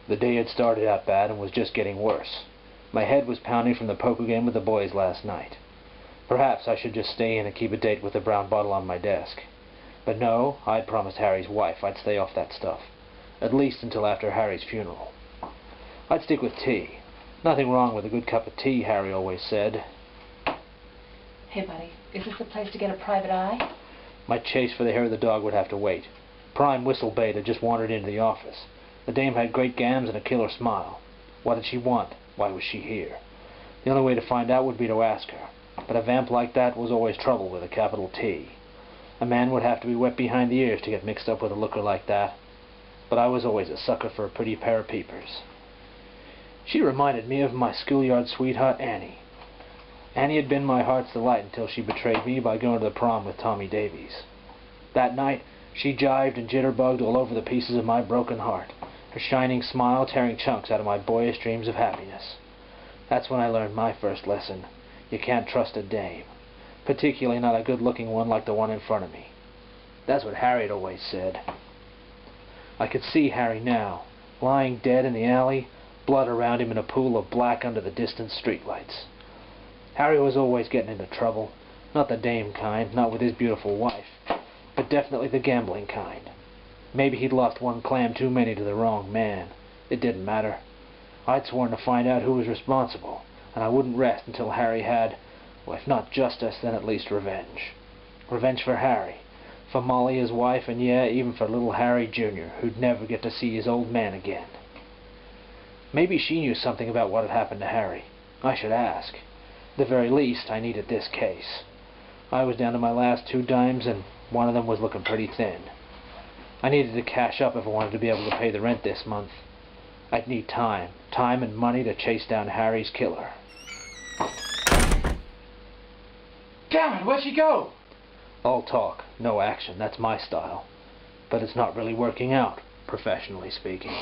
The day had started out bad and was just getting worse. My head was pounding from the poker game with the boys last night. Perhaps I should just stay in and keep a date with the brown bottle on my desk. But no, I'd promised Harry's wife I'd stay off that stuff. At least until after Harry's funeral. I'd stick with tea. Nothing wrong with a good cup of tea, Harry always said. Hey, buddy, is this the place to get a private eye? My chase for the hair of the dog would have to wait. Prime Whistlebait had just wandered into the office. The dame had great gams and a killer smile. What did she want? Why was she here? The only way to find out would be to ask her. But a vamp like that was always trouble with a capital T. A man would have to be wet behind the ears to get mixed up with a looker like that. But I was always a sucker for a pretty pair of peepers. She reminded me of my schoolyard sweetheart, Annie. Annie had been my heart's delight until she betrayed me by going to the prom with Tommy Davies. That night, she jived and jitterbugged all over the pieces of my broken heart, her shining smile tearing chunks out of my boyish dreams of happiness. That's when I learned my first lesson. You can't trust a dame, particularly not a good-looking one like the one in front of me. That's what Harry had always said. I could see Harry now, lying dead in the alley, blood around him in a pool of black under the distant streetlights. Harry was always getting into trouble, not the dame kind, not with his beautiful wife, but definitely the gambling kind. Maybe he'd lost one clam too many to the wrong man. It didn't matter. I'd sworn to find out who was responsible, and I wouldn't rest until Harry had, well, if not justice, then at least revenge. Revenge for Harry, for Molly his wife, and yeah, even for little Harry Jr., who'd never get to see his old man again. Maybe she knew something about what had happened to Harry. I should ask. At the very least, I needed this case. I was down to my last 2 dimes, and one of them was looking pretty thin. I needed to cash up if I wanted to be able to pay the rent this month. I'd need time and money to chase down Harry's killer. Damn it, where'd she go? All talk, no action, that's my style. But it's not really working out, professionally speaking.